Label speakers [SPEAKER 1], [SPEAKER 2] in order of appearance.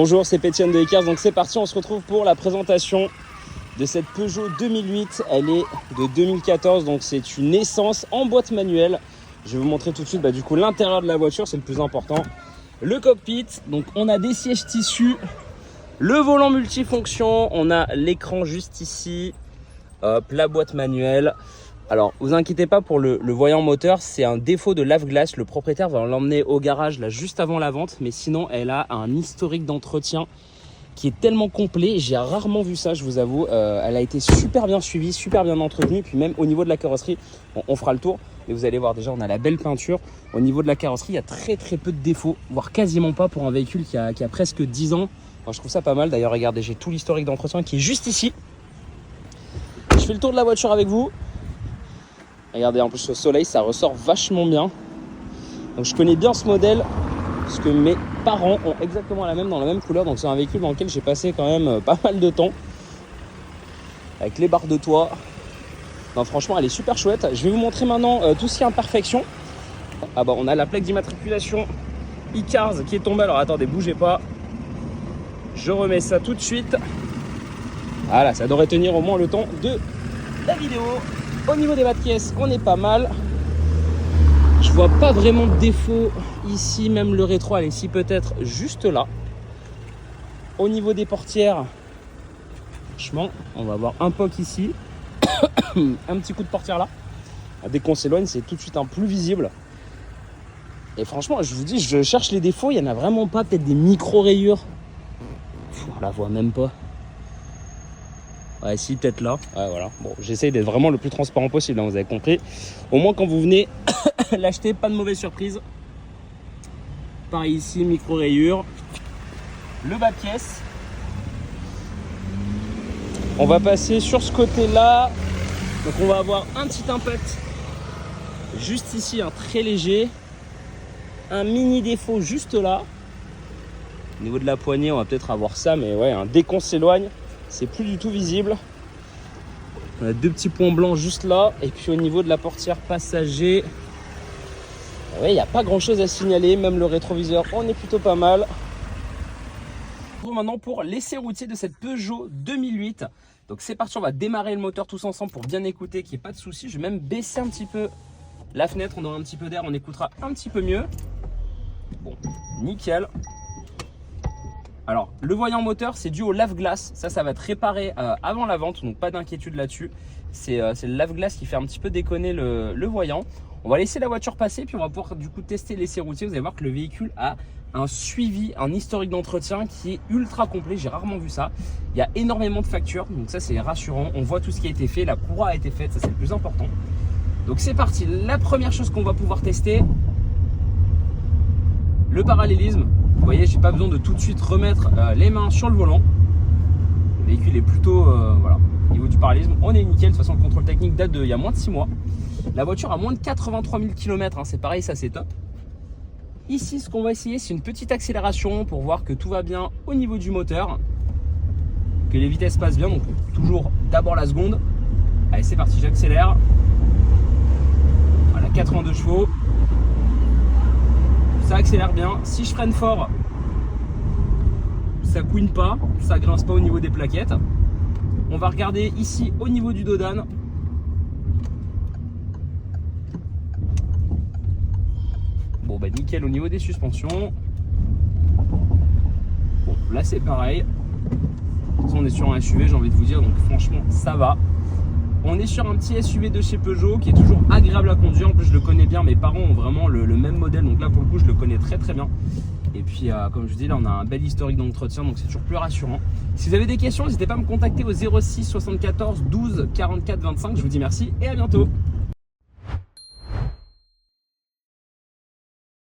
[SPEAKER 1] Bonjour, c'est Pétienne de Ekers, donc c'est parti, on se retrouve pour la présentation de cette Peugeot 2008. Elle est de 2014, donc c'est une essence en boîte manuelle. Je vais vous montrer tout de suite du coup l'intérieur de la voiture, c'est le plus important. Le cockpit, donc on a des sièges tissus, le volant multifonction, on a l'écran juste ici, hop, la boîte manuelle. Alors, vous inquiétez pas pour le voyant moteur, c'est un défaut de lave-glace. Le propriétaire va l'emmener au garage là juste avant la vente, mais sinon elle a un historique d'entretien qui est tellement complet. J'ai rarement vu ça, je vous avoue. Elle a été super bien suivie, super bien entretenue. Puis même au niveau de la carrosserie, on fera le tour. Et vous allez voir déjà, on a la belle peinture. Au niveau de la carrosserie, il y a très peu de défauts, voire quasiment pas pour un véhicule qui a presque 10 ans. Alors, je trouve ça pas mal. D'ailleurs, regardez, j'ai tout l'historique d'entretien qui est juste ici. Je fais le tour de la voiture avec vous. Regardez, en plus au soleil, ça ressort vachement bien. Donc je connais bien ce modèle parce que mes parents ont exactement la même, dans la même couleur. Donc c'est un véhicule dans lequel j'ai passé quand même pas mal de temps. Avec les barres de toit. Non, franchement, elle est super chouette. Je vais vous montrer maintenant tout ce qui est imperfection. Ah bah, on a la plaque d'immatriculation Ekers qui est tombée. Alors attendez, bougez pas. Je remets ça tout de suite. Voilà, ça devrait tenir au moins le temps de la vidéo. Au niveau des bas de caisse, on est pas mal. Je vois pas vraiment de défaut ici, même le rétro, elle est ici peut-être juste là. Au niveau des portières, franchement, on va avoir un poc ici, un petit coup de portière là. Dès qu'on s'éloigne, c'est tout de suite un plus visible. Et franchement, je vous dis, je cherche les défauts, il y en a vraiment pas, peut-être des micro-rayures. On la voit même pas. Ouais, si, peut-être là. Ouais, voilà. Bon, j'essaye d'être vraiment le plus transparent possible, hein, vous avez compris. Au moins, quand vous venez l'acheter, pas de mauvaise surprise. Pareil ici, micro-rayures. Le bas de pièce. On va passer sur ce côté-là. Donc, on va avoir un petit impact juste ici, un très léger. Un mini défaut juste là. Au niveau de la poignée, on va peut-être avoir ça, mais ouais, dès qu'on s'éloigne, c'est plus du tout visible. On a deux petits points blancs juste là. Et puis au niveau de la portière passager, il n'y a pas grand chose à signaler. Même le rétroviseur, on est plutôt pas mal. Maintenant pour l'essai routier de cette Peugeot 2008. Donc c'est parti, on va démarrer le moteur tous ensemble pour bien écouter, qu'il n'y ait pas de soucis. Je vais même baisser un petit peu la fenêtre, on aura un petit peu d'air, on écoutera un petit peu mieux. Bon, nickel. Alors, le voyant moteur, c'est dû au lave-glace. Ça va être réparé avant la vente, donc pas d'inquiétude là-dessus. C'est le lave-glace qui fait un petit peu déconner le voyant. On va laisser la voiture passer, puis on va pouvoir du coup tester l'essai routier. Vous allez voir que le véhicule a un suivi, un historique d'entretien qui est ultra complet. J'ai rarement vu ça. Il y a énormément de factures, donc ça c'est rassurant. On voit tout ce qui a été fait, la courroie a été faite, ça c'est le plus important. Donc c'est parti. La première chose qu'on va pouvoir tester, le parallélisme. Vous voyez, j'ai pas besoin de tout de suite remettre les mains sur le volant. Le véhicule est plutôt, voilà, au niveau du parallélisme, on est nickel. De toute façon, le contrôle technique date d'il y a moins de 6 mois. La voiture a moins de 83 000 km, c'est pareil, ça c'est top. Ici, ce qu'on va essayer, c'est une petite accélération pour voir que tout va bien au niveau du moteur, que les vitesses passent bien. Donc toujours d'abord la seconde. Allez, c'est parti, j'accélère. Voilà, 82 chevaux. Ça accélère bien. Si je freine fort, ça couine pas, ça grince pas au niveau des plaquettes. On va regarder ici au niveau du dos d'âne. Bon bah nickel au niveau des suspensions. Bon là c'est pareil. On est sur un SUV, j'ai envie de vous dire, donc franchement ça va. On est sur un petit SUV de chez Peugeot qui est toujours agréable à conduire. En plus, je le connais bien. Mes parents ont vraiment le même modèle. Donc là, pour le coup, je le connais très bien. Et puis, comme je vous dis, là, on a un bel historique d'entretien. Donc, c'est toujours plus rassurant. Si vous avez des questions, n'hésitez pas à me contacter au 06 74 12 44 25. Je vous dis merci et à bientôt.